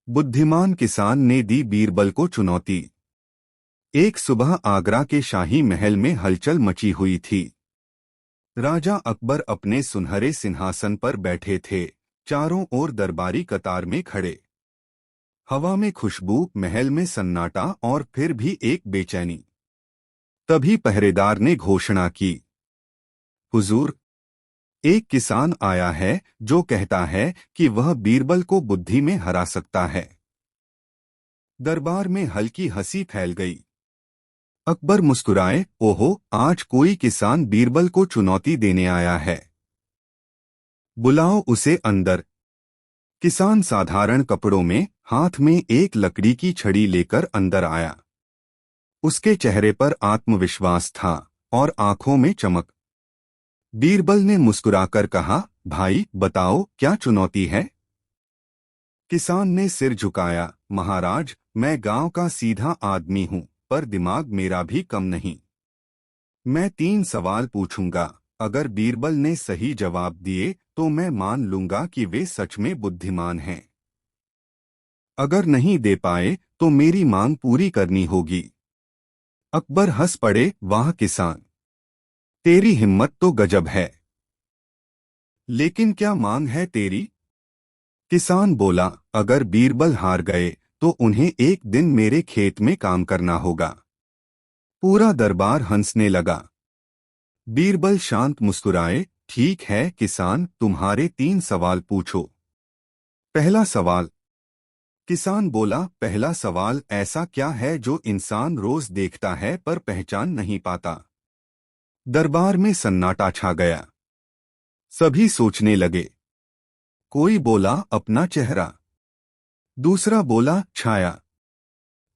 बुद्धिमान किसान ने दी बीरबल को चुनौती। एक सुबह आगरा के शाही महल में हलचल मची हुई थी। राजा अकबर अपने सुनहरे सिंहासन पर बैठे थे, चारों ओर दरबारी कतार में खड़े। हवा में खुशबू, महल में सन्नाटा और फिर भी एक बेचैनी। तभी पहरेदार ने घोषणा की, हुजूर, एक किसान आया है जो कहता है कि वह बीरबल को बुद्धि में हरा सकता है। दरबार में हल्की हंसी फैल गई। अकबर मुस्कुराए, ओहो, आज कोई किसान बीरबल को चुनौती देने आया है। बुलाओ उसे अंदर। किसान साधारण कपड़ों में, हाथ में एक लकड़ी की छड़ी लेकर अंदर आया। उसके चेहरे पर आत्मविश्वास था और आंखों में चमक। बीरबल ने मुस्कुराकर कहा, भाई बताओ, क्या चुनौती है? किसान ने सिर झुकाया, महाराज, मैं गांव का सीधा आदमी हूं, पर दिमाग मेरा भी कम नहीं। मैं 3 सवाल पूछूंगा। अगर बीरबल ने सही जवाब दिए तो मैं मान लूंगा कि वे सच में बुद्धिमान हैं। अगर नहीं दे पाए तो मेरी मांग पूरी करनी होगी। अकबर हंस पड़े, वाह किसान, तेरी हिम्मत तो गजब है। लेकिन क्या मांग है तेरी? किसान बोला, अगर बीरबल हार गए तो उन्हें एक दिन मेरे खेत में काम करना होगा। पूरा दरबार हंसने लगा। बीरबल शांत मुस्कुराए, ठीक है किसान, तुम्हारे 3 सवाल पूछो। पहला सवाल। किसान बोला, पहला सवाल, ऐसा क्या है जो इंसान रोज देखता है पर पहचान नहीं पाता? दरबार में सन्नाटा छा गया। सभी सोचने लगे। कोई बोला, अपना चेहरा। दूसरा बोला, छाया।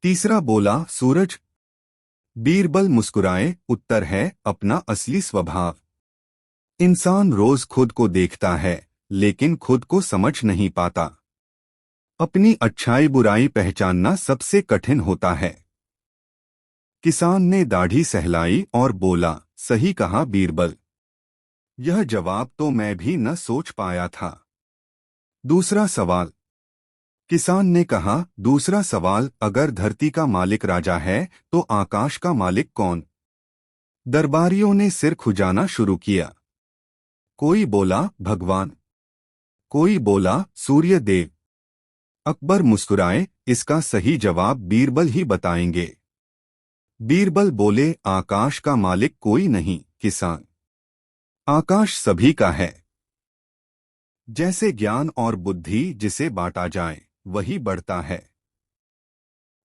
तीसरा बोला, सूरज। बीरबल मुस्कुराए, उत्तर है, अपना असली स्वभाव। इंसान रोज खुद को देखता है, लेकिन खुद को समझ नहीं पाता। अपनी अच्छाई बुराई पहचानना सबसे कठिन होता है। किसान ने दाढ़ी सहलाई और बोला, सही कहा बीरबल। यह जवाब तो मैं भी न सोच पाया था। दूसरा सवाल। किसान ने कहा, दूसरा सवाल, अगर धरती का मालिक राजा है तो आकाश का मालिक कौन? दरबारियों ने सिर खुजाना शुरू किया। कोई बोला, भगवान। कोई बोला, सूर्य देव। अकबर मुस्कुराए, इसका सही जवाब बीरबल ही बताएंगे। बीरबल बोले, आकाश का मालिक कोई नहीं, किसान। आकाश सभी का है। जैसे ज्ञान और बुद्धि जिसे बांटा जाए वही बढ़ता है।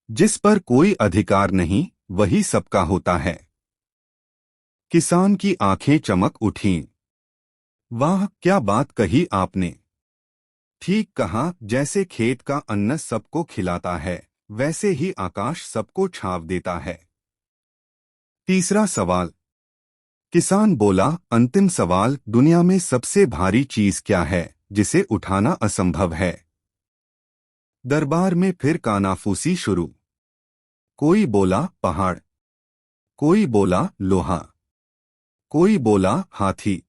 जिस पर कोई अधिकार नहीं वही सबका होता है। किसान की आंखें चमक उठीं। वाह, क्या बात कही आपने। ठीक कहा, जैसे खेत का अन्न सबको खिलाता है, वैसे ही आकाश सबको छांव देता है। तीसरा सवाल। किसान बोला, अंतिम सवाल, दुनिया में सबसे भारी चीज क्या है जिसे उठाना असंभव है? दरबार में फिर कानाफूसी शुरू। कोई बोला, पहाड़। कोई बोला, लोहा। कोई बोला, हाथी।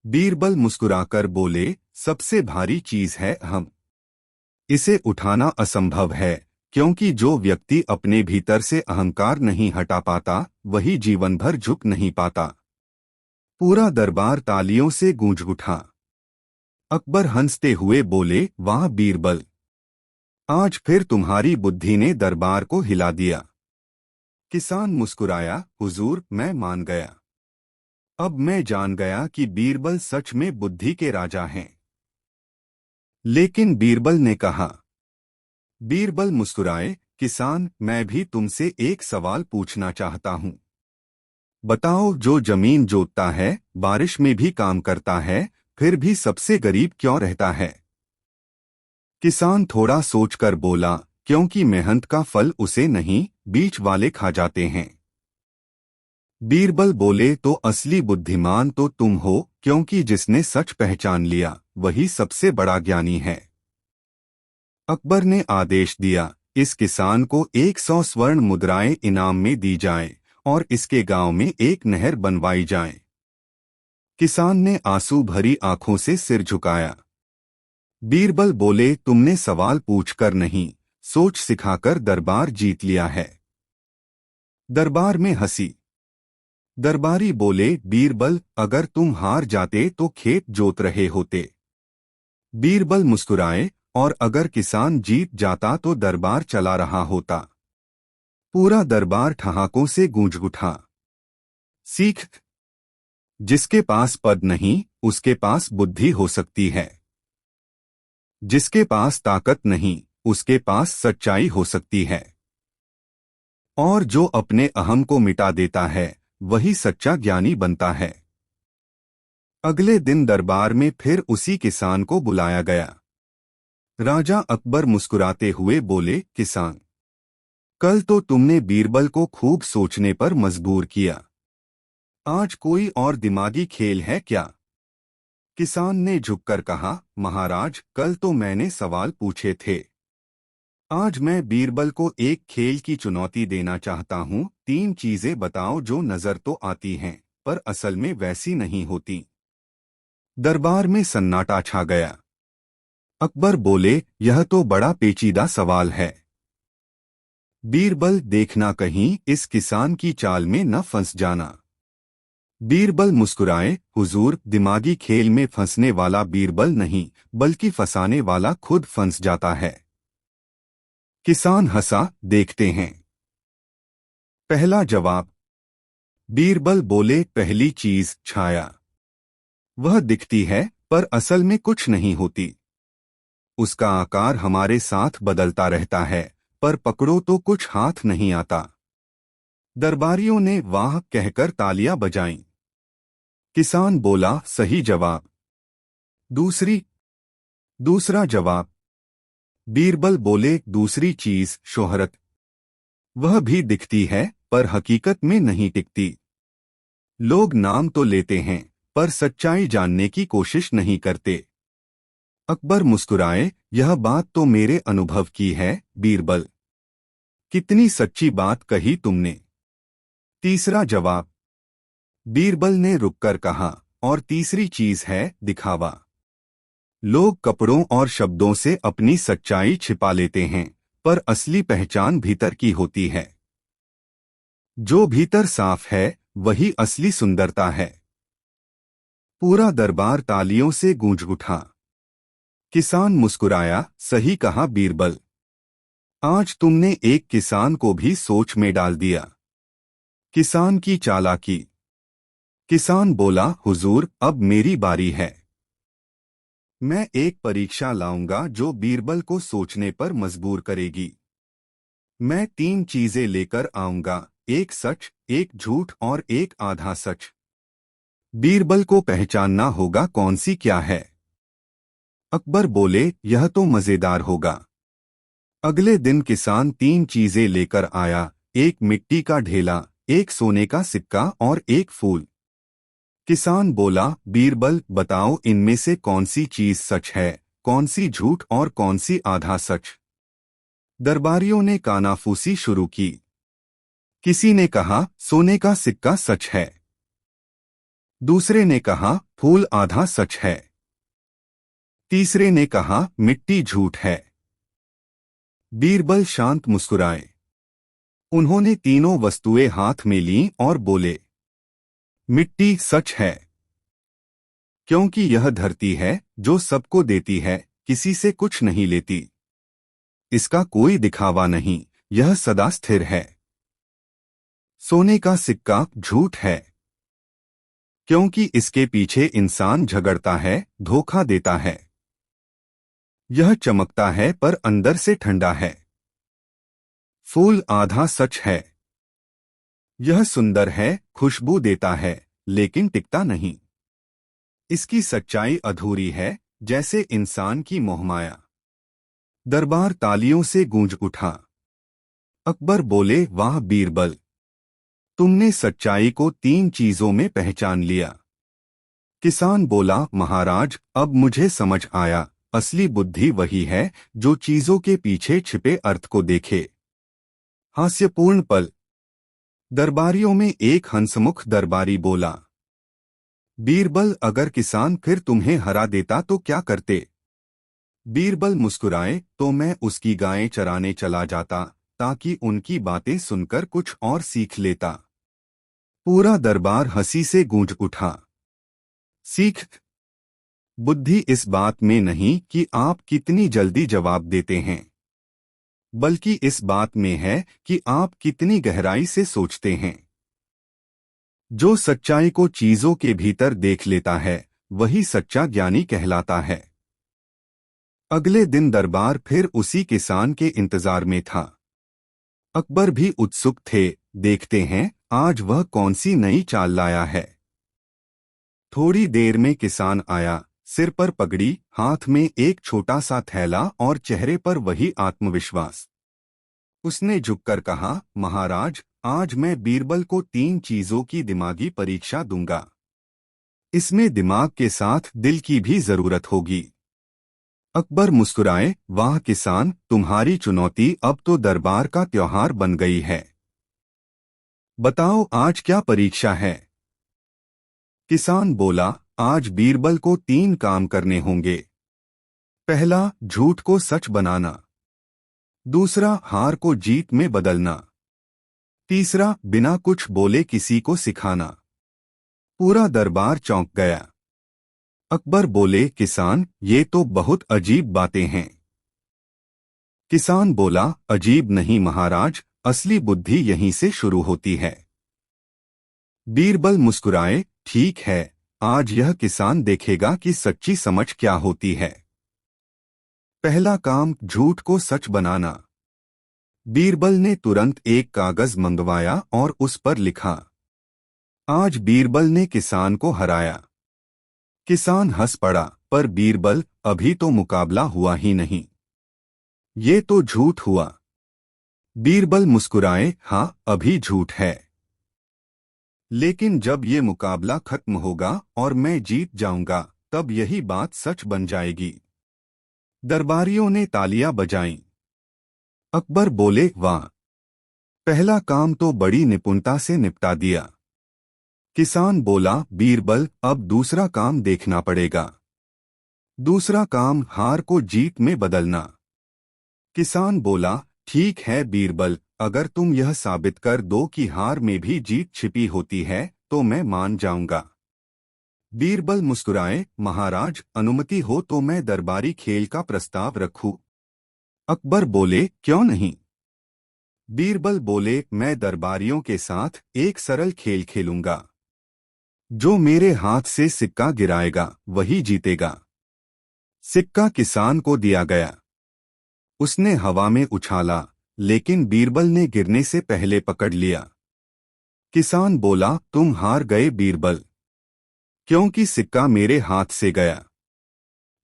बीरबल मुस्कुराकर बोले, सबसे भारी चीज है हम। इसे उठाना असंभव है, क्योंकि जो व्यक्ति अपने भीतर से अहंकार नहीं हटा पाता वही जीवन भर झुक नहीं पाता। पूरा दरबार तालियों से गूंज उठा। अकबर हंसते हुए बोले, वाह बीरबल, आज फिर तुम्हारी बुद्धि ने दरबार को हिला दिया। किसान मुस्कुराया, हुजूर, मैं मान गया। अब मैं जान गया कि बीरबल सच में बुद्धि के राजा हैं। लेकिन बीरबल ने कहा। बीरबल मुस्कुराए, किसान, मैं भी तुमसे एक सवाल पूछना चाहता हूं। बताओ, जो जमीन जोतता है, बारिश में भी काम करता है, फिर भी सबसे गरीब क्यों रहता है? किसान थोड़ा सोचकर बोला, क्योंकि मेहनत का फल उसे नहीं, बीच वाले खा जाते हैं। बीरबल बोले, तो असली बुद्धिमान तो तुम हो, क्योंकि जिसने सच पहचान लिया वही सबसे बड़ा ज्ञानी है। अकबर ने आदेश दिया, इस किसान को 100 स्वर्ण मुद्राएं इनाम में दी जाएं और इसके गांव में एक नहर बनवाई जाए। किसान ने आंसू भरी आंखों से सिर झुकाया। बीरबल बोले, तुमने सवाल पूछकर नहीं, सोच सिखाकर दरबार जीत लिया है। दरबार में हंसी। दरबारी बोले, बीरबल, अगर तुम हार जाते तो खेत जोत रहे होते। बीरबल मुस्कुराए, और अगर किसान जीत जाता तो दरबार चला रहा होता। पूरा दरबार ठहाकों से गूंज उठा। सीख। जिसके पास पद नहीं, उसके पास बुद्धि हो सकती है। जिसके पास ताकत नहीं, उसके पास सच्चाई हो सकती है। और जो अपने अहम को मिटा देता है, वही सच्चा ज्ञानी बनता है। अगले दिन दरबार में फिर उसी किसान को बुलाया गया। राजा अकबर मुस्कुराते हुए बोले, किसान, कल तो तुमने बीरबल को खूब सोचने पर मजबूर किया। आज कोई और दिमागी खेल है क्या? किसान ने झुककर कहा, महाराज, कल तो मैंने सवाल पूछे थे। आज मैं बीरबल को एक खेल की चुनौती देना चाहता हूँ। 3 चीजें बताओ जो नजर तो आती हैं, पर असल में वैसी नहीं होती। दरबार में सन्नाटा छा गया। अकबर बोले, यह तो बड़ा पेचीदा सवाल है। बीरबल, देखना कहीं इस किसान की चाल में न फंस जाना। बीरबल मुस्कुराए, हुजूर, दिमागी खेल में फंसने वाला बीरबल नहीं, बल्कि फंसाने वाला खुद फंस जाता है। किसान हंसा, देखते हैं। पहला जवाब। बीरबल बोले, पहली चीज छाया। वह दिखती है, पर असल में कुछ नहीं होती। उसका आकार हमारे साथ बदलता रहता है, पर पकड़ो तो कुछ हाथ नहीं आता। दरबारियों ने वाह कहकर तालियां बजाईं। किसान बोला, सही जवाब। दूसरी। दूसरा जवाब। बीरबल बोले, दूसरी चीज शोहरत। वह भी दिखती है, पर हकीकत में नहीं टिकती। लोग नाम तो लेते हैं, पर सच्चाई जानने की कोशिश नहीं करते। अकबर मुस्कुराए, यह बात तो मेरे अनुभव की है, बीरबल। कितनी सच्ची बात कही तुमने। तीसरा जवाब। बीरबल ने रुककर कहा, और तीसरी चीज है दिखावा। लोग कपड़ों और शब्दों से अपनी सच्चाई छिपा लेते हैं, पर असली पहचान भीतर की होती है। जो भीतर साफ है, वही असली सुंदरता है। पूरा दरबार तालियों से गूंज उठा। किसान मुस्कुराया, सही कहा बीरबल। आज तुमने एक किसान को भी सोच में डाल दिया। किसान की चालाकी। किसान बोला, हुजूर, अब मेरी बारी है। मैं एक परीक्षा लाऊंगा जो बीरबल को सोचने पर मजबूर करेगी। मैं 3 चीजें लेकर आऊंगा, एक सच, एक झूठ और एक आधा सच। बीरबल को पहचानना होगा कौन सी क्या है। अकबर बोले, यह तो मजेदार होगा। अगले दिन किसान 3 चीजें लेकर आया, एक मिट्टी का ढेला, एक सोने का सिक्का और एक फूल। किसान बोला, बीरबल, बताओ इनमें से कौन सी चीज सच है, कौन सी झूठ और कौन सी आधा सच। दरबारियों ने कानाफूसी शुरू की। किसी ने कहा, सोने का सिक्का सच है। दूसरे ने कहा, फूल आधा सच है। तीसरे ने कहा, मिट्टी झूठ है। बीरबल शांत मुस्कुराए। उन्होंने तीनों वस्तुएं हाथ में लीं और बोले, मिट्टी सच है। क्योंकि यह धरती है, जो सबको देती है, किसी से कुछ नहीं लेती। इसका कोई दिखावा नहीं, यह सदा स्थिर है। सोने का सिक्का झूठ है, क्योंकि इसके पीछे इंसान झगड़ता है, धोखा देता है। यह चमकता है पर अंदर से ठंडा है। फूल आधा सच है। यह सुंदर है, खुशबू देता है, लेकिन टिकता नहीं। इसकी सच्चाई अधूरी है, जैसे इंसान की मोहमाया। दरबार तालियों से गूंज उठा। अकबर बोले, वाह बीरबल, तुमने सच्चाई को 3 चीजों में पहचान लिया। किसान बोला, महाराज, अब मुझे समझ आया, असली बुद्धि वही है जो चीजों के पीछे छिपे अर्थ को देखे। हास्यपूर्ण पल। दरबारियों में एक हंसमुख दरबारी बोला, बीरबल, अगर किसान फिर तुम्हें हरा देता तो क्या करते? बीरबल मुस्कुराए तो मैं उसकी गायें चराने चला जाता ताकि उनकी बातें सुनकर कुछ और सीख लेता। पूरा दरबार हंसी से गूंज उठा। सीख? बुद्धि इस बात में नहीं कि आप कितनी जल्दी जवाब देते हैं, बल्कि इस बात में है कि आप कितनी गहराई से सोचते हैं। जो सच्चाई को चीजों के भीतर देख लेता है वही सच्चा ज्ञानी कहलाता है। अगले दिन दरबार फिर उसी किसान के इंतजार में था। अकबर भी उत्सुक थे, देखते हैं आज वह कौन सी नई चाल लाया है। थोड़ी देर में किसान आया, सिर पर पगड़ी, हाथ में एक छोटा सा थैला और चेहरे पर वही आत्मविश्वास। उसने झुककर कहा, महाराज, आज मैं बीरबल को 3 चीजों की दिमागी परीक्षा दूंगा। इसमें दिमाग के साथ दिल की भी जरूरत होगी। अकबर मुस्कुराए, वाह किसान, तुम्हारी चुनौती अब तो दरबार का त्योहार बन गई है। बताओ आज क्या परीक्षा है? किसान बोला, आज बीरबल को 3 काम करने होंगे। पहला, झूठ को सच बनाना। दूसरा, हार को जीत में बदलना। तीसरा, बिना कुछ बोले किसी को सिखाना। पूरा दरबार चौंक गया। अकबर बोले, किसान, ये तो बहुत अजीब बातें हैं। किसान बोला, अजीब नहीं महाराज, असली बुद्धि यहीं से शुरू होती है। बीरबल मुस्कुराए, ठीक है, आज यह किसान देखेगा कि सच्ची समझ क्या होती है। पहला काम, झूठ को सच बनाना। बीरबल ने तुरंत एक कागज मंगवाया और उस पर लिखा। आज बीरबल ने किसान को हराया। किसान हंस पड़ा, पर बीरबल, अभी तो मुकाबला हुआ ही नहीं। ये तो झूठ हुआ। बीरबल मुस्कुराए, हाँ, अभी झूठ है, लेकिन जब ये मुकाबला खत्म होगा और मैं जीत जाऊंगा, तब यही बात सच बन जाएगी। दरबारियों ने तालियां बजाईं। अकबर बोले, वाह, पहला काम तो बड़ी निपुणता से निपटा दिया। किसान बोला, बीरबल, अब दूसरा काम देखना पड़ेगा। दूसरा काम, हार को जीत में बदलना। किसान बोला, ठीक है बीरबल, अगर तुम यह साबित कर दो कि हार में भी जीत छिपी होती है तो मैं मान जाऊंगा। बीरबल मुस्कुराए, महाराज, अनुमति हो तो मैं दरबारी खेल का प्रस्ताव रखूं। अकबर बोले, क्यों नहीं? बीरबल बोले, मैं दरबारियों के साथ एक सरल खेल खेलूंगा। जो मेरे हाथ से सिक्का गिराएगा वही जीतेगा। सिक्का किसान को दिया गया। उसने हवा में उछाला, लेकिन बीरबल ने गिरने से पहले पकड़ लिया। किसान बोला, तुम हार गए बीरबल, क्योंकि सिक्का मेरे हाथ से गया।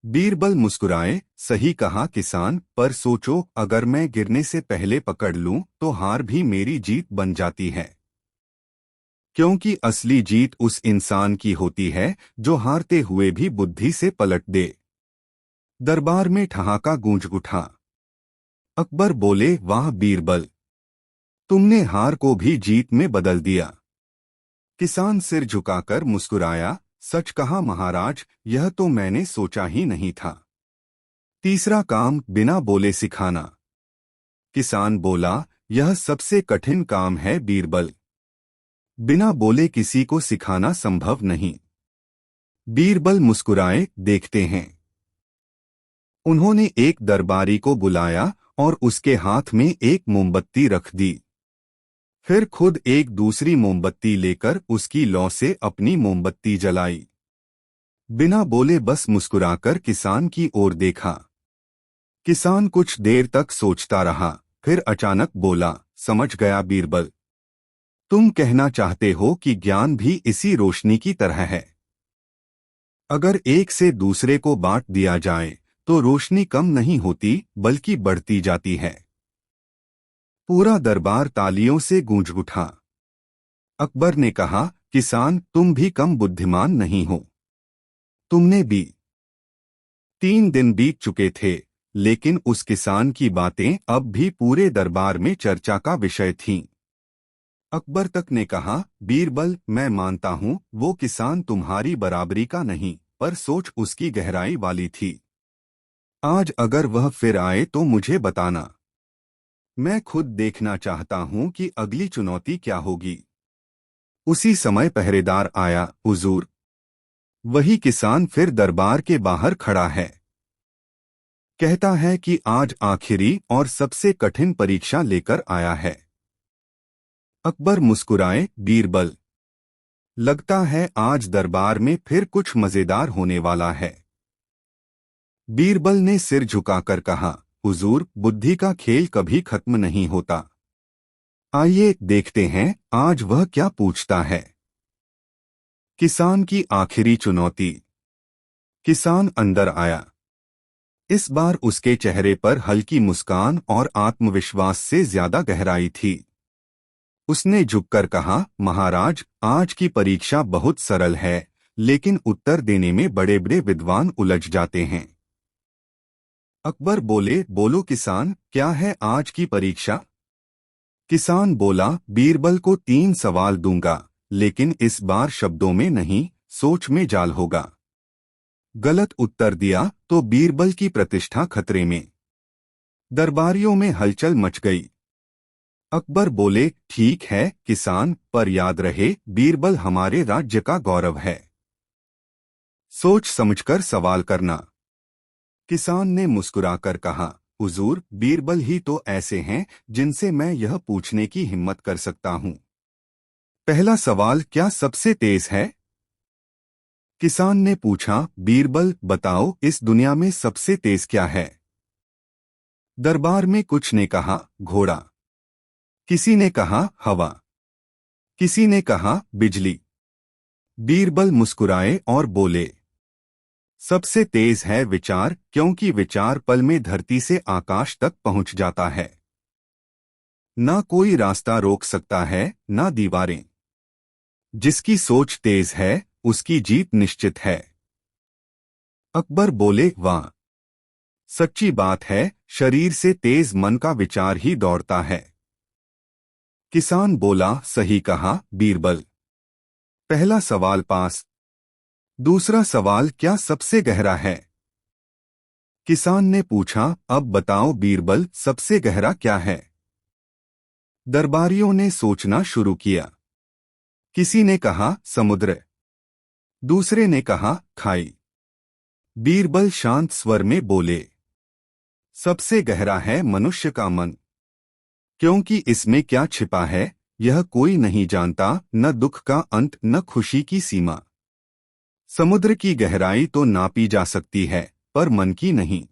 बीरबल मुस्कुराए, सही कहा किसान, पर सोचो, अगर मैं गिरने से पहले पकड़ लूं तो हार भी मेरी जीत बन जाती है। क्योंकि असली जीत उस इंसान की होती है जो हारते हुए भी बुद्धि से पलट दे। दरबार में ठहाका गूंज उठा। अकबर बोले, वाह बीरबल, तुमने हार को भी जीत में बदल दिया। किसान सिर झुकाकर मुस्कुराया, सच कहा महाराज, यह तो मैंने सोचा ही नहीं था। तीसरा काम, बिना बोले सिखाना। किसान बोला, यह सबसे कठिन काम है बीरबल। बिना बोले किसी को सिखाना संभव नहीं। बीरबल मुस्कुराए, देखते हैं। उन्होंने एक दरबारी को बुलाया और उसके हाथ में एक मोमबत्ती रख दी। फिर खुद एक दूसरी मोमबत्ती लेकर उसकी लौ से अपनी मोमबत्ती जलाई। बिना बोले बस मुस्कुराकर किसान की ओर देखा। किसान कुछ देर तक सोचता रहा, फिर अचानक बोला, समझ गया बीरबल, तुम कहना चाहते हो कि ज्ञान भी इसी रोशनी की तरह है। अगर एक से दूसरे को बांट दिया जाए तो रोशनी कम नहीं होती बल्कि बढ़ती जाती है। पूरा दरबार तालियों से गूंज उठा। अकबर ने कहा, किसान, तुम भी कम बुद्धिमान नहीं हो। तुमने भी। 3 दिन बीत चुके थे, लेकिन उस किसान की बातें अब भी पूरे दरबार में चर्चा का विषय थीं। अकबर तक ने कहा, बीरबल, मैं मानता हूं वो किसान तुम्हारी बराबरी का नहीं, पर सोच उसकी गहराई वाली थी। आज अगर वह फिर आए तो मुझे बताना। मैं खुद देखना चाहता हूं कि अगली चुनौती क्या होगी। उसी समय पहरेदार आया। हुजूर, वही किसान फिर दरबार के बाहर खड़ा है। कहता है कि आज आखिरी और सबसे कठिन परीक्षा लेकर आया है। अकबर मुस्कुराए। बीरबल, लगता है आज दरबार में फिर कुछ मजेदार होने वाला है। बीरबल ने सिर झुकाकर कहा, हुजूर, बुद्धि का खेल कभी खत्म नहीं होता। आइए देखते हैं आज वह क्या पूछता है। किसान की आखिरी चुनौती। किसान अंदर आया। इस बार उसके चेहरे पर हल्की मुस्कान और आत्मविश्वास से ज्यादा गहराई थी। उसने झुककर कहा, महाराज, आज की परीक्षा बहुत सरल है, लेकिन उत्तर देने में बड़े बड़े विद्वान उलझ जाते हैं। अकबर बोले, बोलो किसान, क्या है आज की परीक्षा? किसान बोला, बीरबल को 3 सवाल दूंगा, लेकिन इस बार शब्दों में नहीं, सोच में जाल होगा। गलत उत्तर दिया तो बीरबल की प्रतिष्ठा खतरे में। दरबारियों में हलचल मच गई। अकबर बोले, ठीक है किसान, पर याद रहे बीरबल हमारे राज्य का गौरव है। सोच समझकर सवाल करना। किसान ने मुस्कुराकर कहा, हुजूर, बीरबल ही तो ऐसे हैं जिनसे मैं यह पूछने की हिम्मत कर सकता हूँ। पहला सवाल, क्या सबसे तेज है? किसान ने पूछा, बीरबल, बताओ इस दुनिया में सबसे तेज क्या है? दरबार में कुछ ने कहा, घोड़ा। किसी ने कहा, हवा। किसी ने कहा, बिजली। बीरबल मुस्कुराए और बोले, सबसे तेज है विचार, क्योंकि विचार पल में धरती से आकाश तक पहुंच जाता है। ना कोई रास्ता रोक सकता है, ना दीवारें। जिसकी सोच तेज है, उसकी जीत निश्चित है। अकबर बोले, वाह, सच्ची बात है, शरीर से तेज मन का विचार ही दौड़ता है। किसान बोला, सही कहा बीरबल। पहला सवाल पास। दूसरा सवाल, क्या सबसे गहरा है? किसान ने पूछा, अब बताओ बीरबल, सबसे गहरा क्या है? दरबारियों ने सोचना शुरू किया। किसी ने कहा, समुद्र। दूसरे ने कहा, खाई। बीरबल शांत स्वर में बोले, सबसे गहरा है मनुष्य का मन, क्योंकि इसमें क्या छिपा है, यह कोई नहीं जानता, न दुख का अंत, न खुशी की सीमा। समुद्र की गहराई तो नापी जा सकती है, पर मन की नहीं।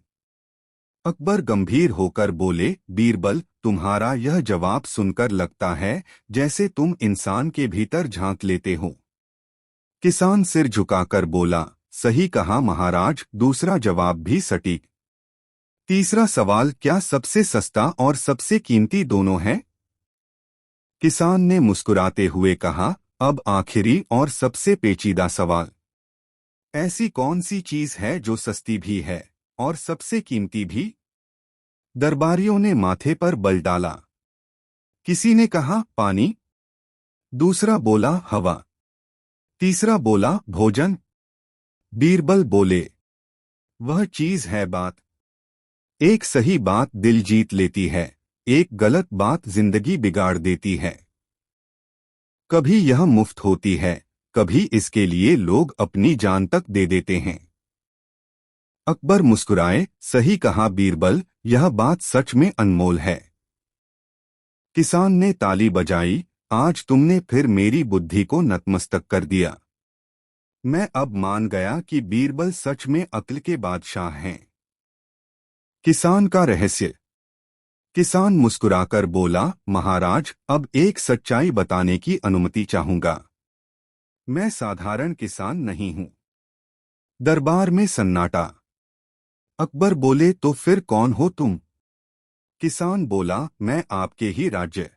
अकबर गंभीर होकर बोले, बीरबल, तुम्हारा यह जवाब सुनकर लगता है जैसे तुम इंसान के भीतर झांक लेते हो। किसान सिर झुकाकर बोला, सही कहा महाराज, दूसरा जवाब भी सटीक। तीसरा सवाल, क्या सबसे सस्ता और सबसे कीमती दोनों है? किसान ने मुस्कुराते हुए कहा, अब आखिरी और सबसे पेचीदा सवाल, ऐसी कौन सी चीज है जो सस्ती भी है और सबसे कीमती भी? दरबारियों ने माथे पर बल डाला। किसी ने कहा, पानी। दूसरा बोला, हवा। तीसरा बोला, भोजन। बीरबल बोले, वह चीज है बात। एक सही बात दिल जीत लेती है, एक गलत बात जिंदगी बिगाड़ देती है। कभी यह मुफ्त होती है, कभी इसके लिए लोग अपनी जान तक दे देते हैं। अकबर मुस्कुराए, सही कहा बीरबल, यह बात सच में अनमोल है। किसान ने ताली बजाई, आज तुमने फिर मेरी बुद्धि को नतमस्तक कर दिया। मैं अब मान गया कि बीरबल सच में अक्ल के बादशाह हैं। किसान का रहस्य। किसान मुस्कुराकर बोला, महाराज, अब एक सच्चाई बताने की अनुमति चाहूंगा। मैं साधारण किसान नहीं हूं। दरबार में सन्नाटा। अकबर बोले, तो फिर कौन हो तुम? किसान बोला, मैं आपके ही राज्य